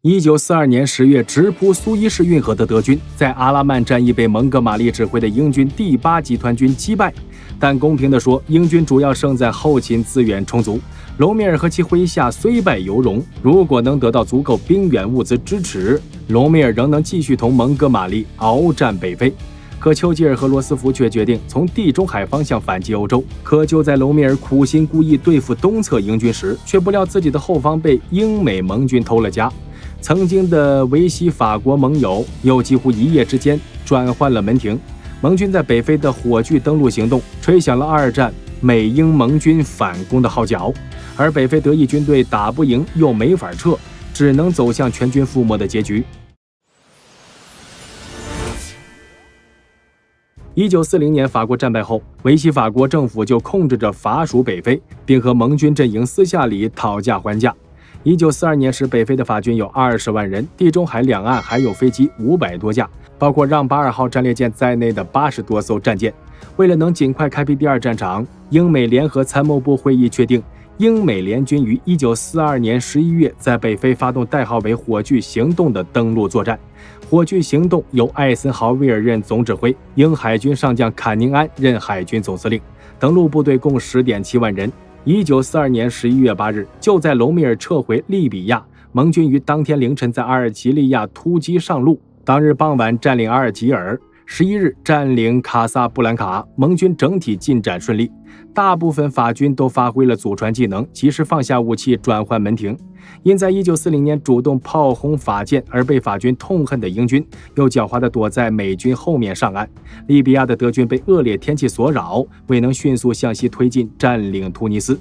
1942年10月直扑苏伊士运河的德军，在阿拉曼战役被蒙哥马利指挥的英军第8集团军击败。但公平地说，英军主要胜在后勤资源充足。隆美尔和其麾下虽败犹荣，如果能得到足够兵员物资支持，隆美尔仍能继续同蒙哥马利鏖战北非。可丘吉尔和罗斯福却决定从地中海方向反击欧洲。可就在隆美尔苦心孤诣对付东侧英军时，却不料自己的后方被英美盟军偷了家。曾经的维西法国盟友又几乎一夜之间转换了门庭。盟军在北非的火炬登陆行动吹响了2战美英盟军反攻的号角，而北非德意军队打不赢又没法撤，只能走向全军覆没的结局。1940年法国战败后，维希法国政府就控制着法属北非，并和盟军阵营私下里讨价还价。1942年时，北非的法军有20万人，地中海两岸还有飞机500多架，包括让巴尔号战列舰在内的80多艘战舰。为了能尽快开辟第2战场，英美联合参谋部会议确定，英美联军于1942年11月在北非发动代号为火炬行动的登陆作战。火炬行动由艾森豪威尔任总指挥，英海军上将坎宁安任海军总司令。登陆部队共10.7万人。1942年11月8日，就在隆美尔撤回利比亚，盟军于当天凌晨在阿尔及利亚突击上路，当日傍晚占领阿尔及尔，11日占领卡萨布兰卡，盟军整体进展顺利。大部分法军都发挥了祖传技能，及时放下武器，转换门庭。因在1940年主动炮轰法舰而被法军痛恨的英军，又狡猾地躲在美军后面上岸。利比亚的德军被恶劣天气所扰，未能迅速向西推进，占领突尼斯。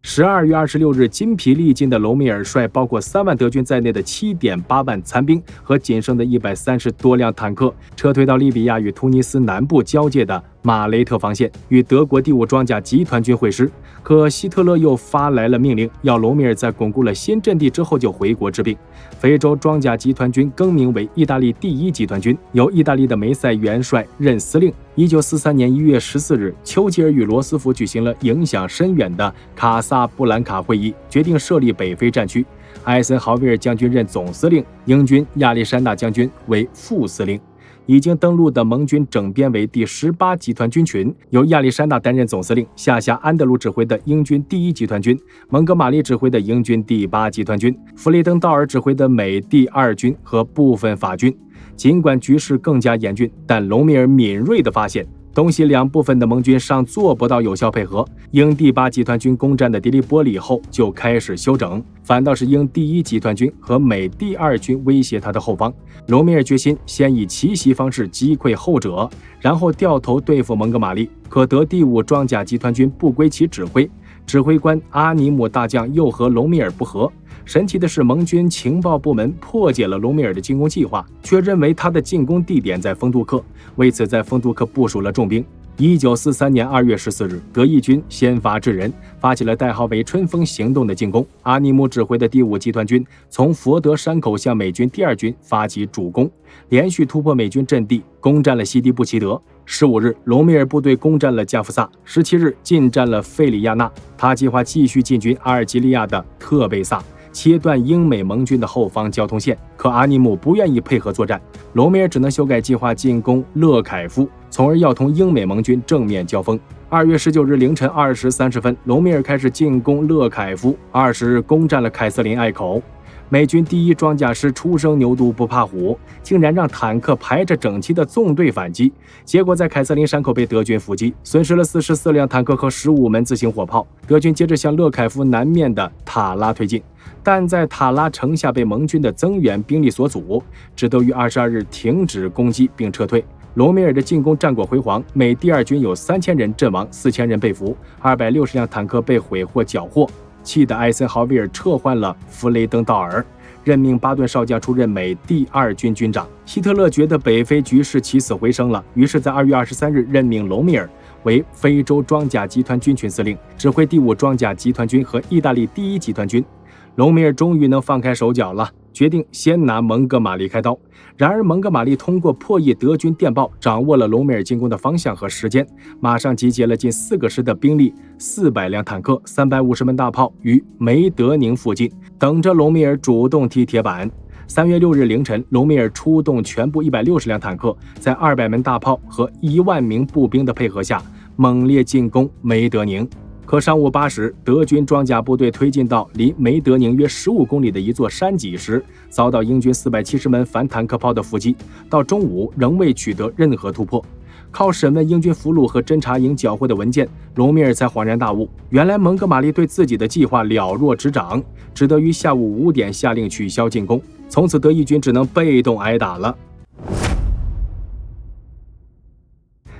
12月26日，筋疲力尽的隆美尔率包括3万德军在内的 7.8 万残兵和仅剩的130多辆坦克，撤退到利比亚与突尼斯南部交界的马雷特防线，与德国第5装甲集团军会师。可希特勒又发来了命令，要隆美尔在巩固了新阵地之后就回国治病。非洲装甲集团军更名为意大利第1集团军，由意大利的梅塞元帅任司令。1943年1月14日，丘吉尔与罗斯福举行了影响深远的卡萨布兰卡会议，决定设立北非战区。艾森豪威尔将军任总司令，英军亚历山大将军为副司令。已经登陆的盟军整编为第18集团军群，由亚历山大担任总司令，下辖安德鲁指挥的英军第1集团军，蒙哥马利指挥的英军第8集团军，弗雷登道尔指挥的美第2军和部分法军。尽管局势更加严峻，但隆美尔敏锐地发现东西两部分的盟军尚做不到有效配合。英第8集团军攻占的迪利波里后就开始休整，反倒是英第1集团军和美第2军威胁他的后方。隆美尔决心先以奇袭方式击溃后者，然后掉头对付蒙哥马利。可得第5装甲集团军不归其指挥，指挥官阿尼姆大将又和隆美尔不和。神奇的是，盟军情报部门破解了隆美尔的进攻计划，却认为他的进攻地点在丰杜克，为此在丰杜克部署了重兵。1943年2月14日，德意军先发制人，发起了代号为春风行动的进攻。阿尼姆指挥的第5集团军从佛得山口向美军第2军发起主攻，连续突破美军阵地，攻占了西迪布奇德。15日，隆美尔部队攻占了加夫萨；17日，进占了费里亚纳。他计划继续进军阿尔及利亚的特贝萨，切断英美盟军的后方交通线。可阿尼姆不愿意配合作战，隆美尔只能修改计划进攻勒凯夫，从而要同英美盟军正面交锋。2月19日凌晨2时30分，隆美尔开始进攻勒凯夫，20日攻占了凯瑟琳隘口。美军第1装甲师初生牛犊不怕虎，竟然让坦克排着整齐的纵队反击，结果在凯瑟琳山口被德军伏击，损失了44辆坦克和15门自行火炮。德军接着向勒凯夫南面的塔拉推进，但在塔拉城下被盟军的增援兵力所阻，只得于22日停止攻击并撤退。隆美尔的进攻战果辉煌，美第2军有3000人阵亡，4000人被俘，260辆坦克被毁或缴获。气的艾森豪威尔撤换了弗雷登道尔，任命巴顿少将出任美第2军军长。希特勒觉得北非局势起死回生了，于是在2月23日任命隆美尔为非洲装甲集团军群司令，指挥第5装甲集团军和意大利第1集团军。隆美尔终于能放开手脚了，决定先拿蒙哥马利开刀。然而蒙哥马利通过破译德军电报，掌握了隆美尔进攻的方向和时间，马上集结了近4个师的兵力，400辆坦克，350门大炮于梅德宁附近，等着隆美尔主动踢铁板。3月6日凌晨，隆美尔出动全部160辆坦克，在200门大炮和1万名步兵的配合下，猛烈进攻梅德宁。可上午8时，德军装甲部队推进到离梅德宁约15公里的一座山脊时，遭到英军470门反坦克炮的伏击，到中午仍未取得任何突破。靠审问英军俘虏和侦察营缴获的文件，隆美尔才恍然大悟，原来蒙哥马利对自己的计划了若指掌，只得于下午5点下令取消进攻。从此德意军只能被动挨打了。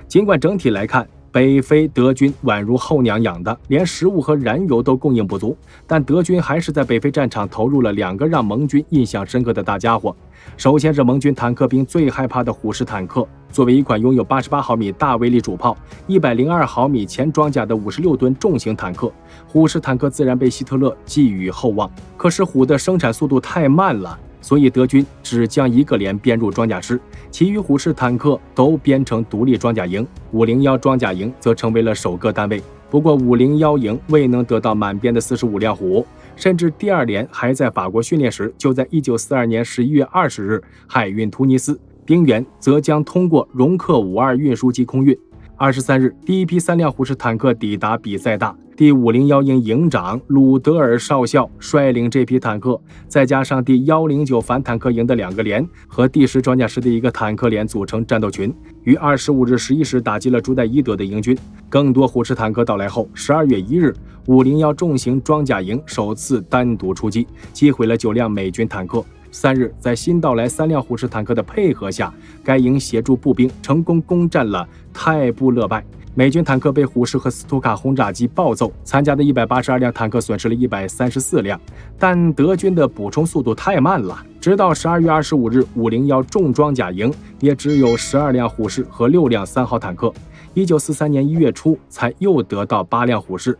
尽管整体来看，北非德军宛如后娘养的，连食物和燃油都供应不足，但德军还是在北非战场投入了2个让盟军印象深刻的大家伙。首先是盟军坦克兵最害怕的虎式坦克，作为一款拥有88毫米大威力主炮、102毫米前装甲的56吨重型坦克，虎式坦克自然被希特勒寄予厚望。可是虎的生产速度太慢了，所以德军只将1个连编入装甲师，其余虎式坦克都编成独立装甲营，501装甲营则成为了首个单位。不过501营未能得到满编的45辆虎，甚至第2连还在法国训练时，就在1942年11月20日海运突尼斯，兵员则将通过容克52运输机空运。23日，第一批3辆虎式坦克抵达比塞大，第501营营长鲁德尔少校率领这批坦克，再加上第109反坦克营的2个连和第10装甲师的1个坦克连组成战斗群，于25日11时打击了朱代伊德的英军。更多虎式坦克到来后，12月1日501重型装甲营首次单独出击，击毁了9辆美军坦克。3日，在新到来3辆虎式坦克的配合下，该营协助步兵成功攻占了泰布勒拜。美军坦克被虎式和斯图卡轰炸机暴揍，参加的182辆坦克损失了134辆，但德军的补充速度太慢了，直到12月25日501重装甲营也只有12辆虎式和6辆3号坦克。1943年1月初才又得到8辆虎式。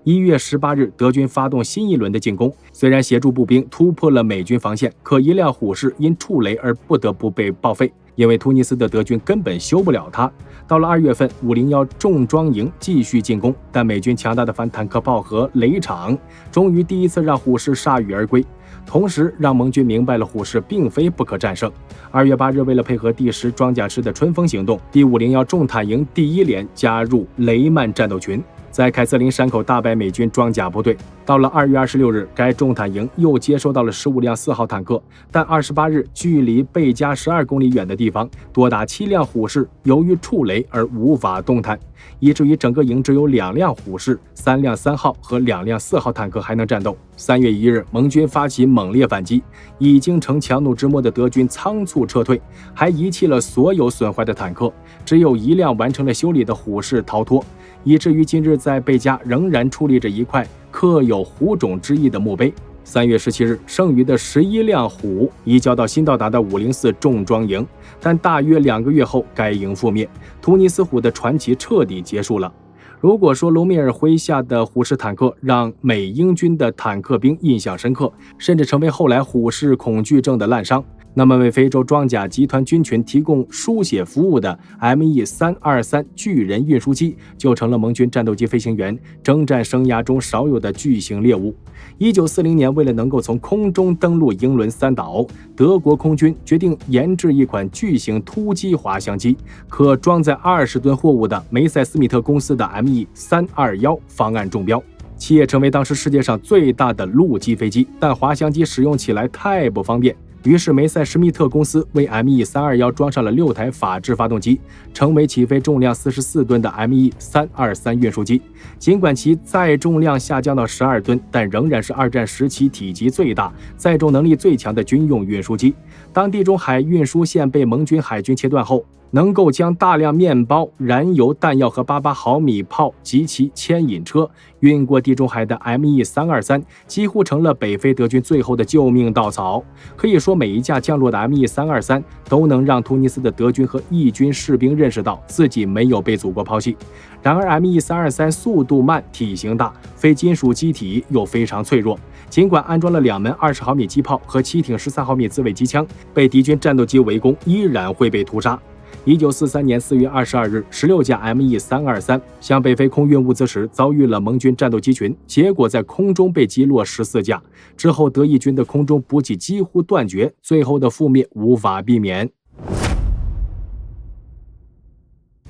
1月18日，德军发动新一轮的进攻，虽然协助步兵突破了美军防线，可1辆虎式因触雷而不得不被报废，因为突尼斯的德军根本修不了它。到了2月份，501重装营继续进攻，但美军强大的反坦克炮和雷场终于第一次让虎式铩羽而归，同时让盟军明白了虎式并非不可战胜。2月8日，为了配合第10装甲师的春风行动，第501重坦营第1连加入雷曼战斗群，在凯瑟琳山口大败美军装甲部队。到了2月26日，该重坦营又接收到了15辆4号坦克，但28日距离贝加12公里远的地方，多达7辆虎式由于触雷而无法动弹，以至于整个营只有2辆虎式、3辆3号和2辆4号坦克还能战斗。3月1日，盟军发起猛烈反击，已经成强弩之末的德军仓促撤退，还遗弃了所有损坏的坦克，只有1辆完成了修理的虎式逃脱，以至于今日在贝加仍然矗立着一块刻有虎种之意的墓碑。3月17日，剩余的11辆虎移交到新到达的504重装营，但大约2个月后，该营覆灭，突尼斯虎的传奇彻底结束了。如果说隆美尔麾下的虎式坦克让美英军的坦克兵印象深刻，甚至成为后来虎式恐惧症的滥觞，那么为非洲装甲集团军群提供输血服务的 ME-323巨人运输机就成了盟军战斗机飞行员征战生涯中少有的巨型猎物。1940年，为了能够从空中登陆英伦三岛，德国空军决定研制一款巨型突击滑翔机，可装载20吨货物的梅塞斯米特公司的 ME-321方案中标，其也成为当时世界上最大的陆基飞机，但滑翔机使用起来太不方便。于是梅塞施密特公司为 ME-321装上了6台法制发动机，成为起飞重量44吨的 ME-323运输机。尽管其载重量下降到12吨，但仍然是二战时期体积最大、载重能力最强的军用运输机。当地中海运输线被盟军海军切断后，能够将大量面包、燃油、弹药和88毫米炮及其牵引车运过地中海的 Me-323 几乎成了北非德军最后的救命稻草。可以说，每一架降落的 Me-323 都能让突尼斯的德军和义军士兵认识到自己没有被祖国抛弃。然而 Me-323 速度慢、体型大、非金属机体又非常脆弱，尽管安装了2门20毫米机炮和7挺13毫米自卫机枪，被敌军战斗机围攻依然会被屠杀。1943年4月22日，16架 Me-323 向北非空运物资时遭遇了盟军战斗机群，结果在空中被击落14架。之后，德意军的空中补给几乎断绝，最后的覆灭无法避免。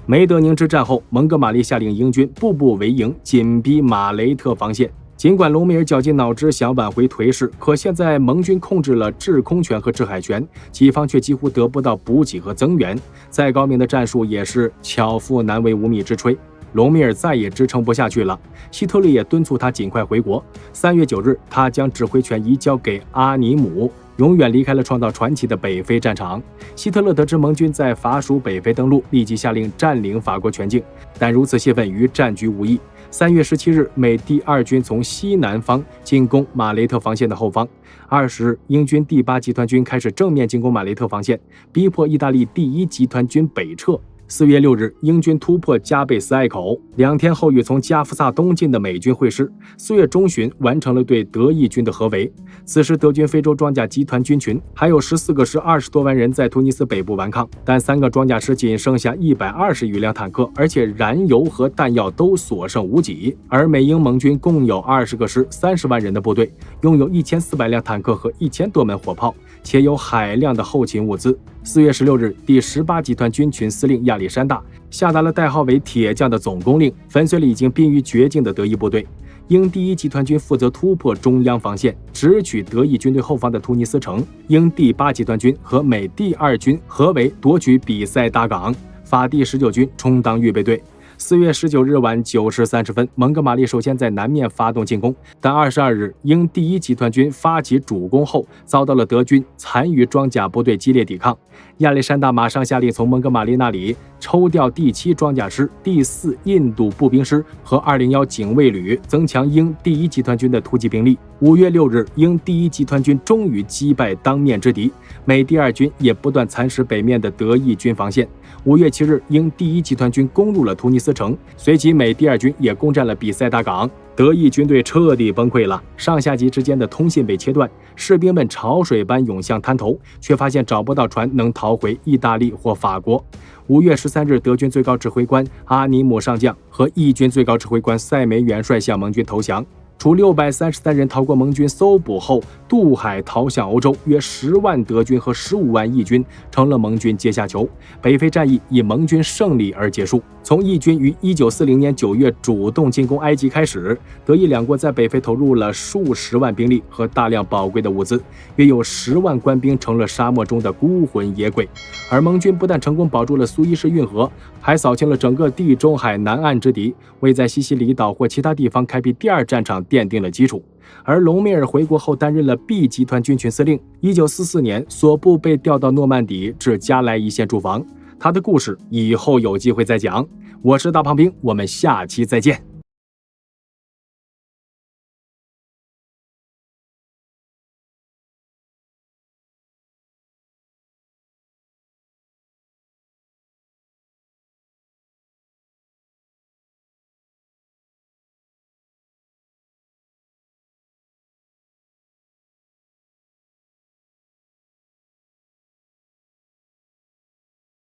梅德宁之战后，蒙哥马利下令英军步步为营，紧逼马雷特防线。尽管隆美尔绞尽脑汁想挽回颓势，可现在盟军控制了制空权和制海权，己方却几乎得不到补给和增援。再高明的战术也是巧妇难为无米之炊。隆美尔再也支撑不下去了，希特勒也敦促他尽快回国。3月9日，他将指挥权移交给阿尼姆，永远离开了创造传奇的北非战场。希特勒得知盟军在法属北非登陆，立即下令占领法国全境，但如此泄愤与战局无异。3月17日，美第2军从西南方进攻马雷特防线的后方。20日，英军第8集团军开始正面进攻马雷特防线，逼迫意大利第1集团军北撤。4月6日，英军突破加贝斯隘口，2天后与从加夫萨东进的美军会师。4月中旬，完成了对德意军的合围。此时，德军非洲装甲集团军群还有14个师20多万人在突尼斯北部顽抗，但3个装甲师仅剩下120余辆坦克，而且燃油和弹药都所剩无几。而美英盟军共有20个师30万人的部队，拥有1400辆坦克和1000多门火炮，且有海量的后勤物资。4月16日，第18集团军群司令亚历山大下达了代号为铁匠的总攻令，粉碎了已经濒于绝境的德意部队。英第1集团军负责突破中央防线，直取德意军队后方的突尼斯城。英第8集团军和美第2军合围夺取比塞大港，法第19军充当预备队。4月19日晚9时30分，蒙哥马利首先在南面发动进攻，但22日，英第1集团军发起主攻后，遭到了德军残余装甲部队激烈抵抗。亚历山大马上下令从蒙哥马利那里抽调第7装甲师、第4印度步兵师和201警卫旅，增强英第1集团军的突击兵力。5月6日，英第1集团军终于击败当面之敌，美第2军也不断蚕食北面的德意军防线。5月7日，英第1集团军攻入了突尼斯城，随即美第2军也攻占了比塞大港。德意军队彻底崩溃了，上下级之间的通信被切断，士兵们潮水般涌向滩头，却发现找不到船能逃回意大利或法国。5月13日，德军最高指挥官阿尼姆上将和义军最高指挥官塞梅元帅向盟军投降。除633人逃过盟军搜捕后渡海逃向欧洲，约10万德军和15万义军成了盟军阶下囚。北非战役以盟军胜利而结束。从义军于1940年9月主动进攻埃及开始，德意两国在北非投入了数十万兵力和大量宝贵的物资，约有10万官兵成了沙漠中的孤魂野鬼。而盟军不但成功保住了苏伊士运河，还扫清了整个地中海南岸之敌，为在西西里岛或其他地方开辟第2战场奠定了基础。而隆美尔回国后担任了 B 集团军群司令。1944年，所部被调到诺曼底至加莱一线驻防。他的故事以后有机会再讲。我是大胖兵，我们下期再见。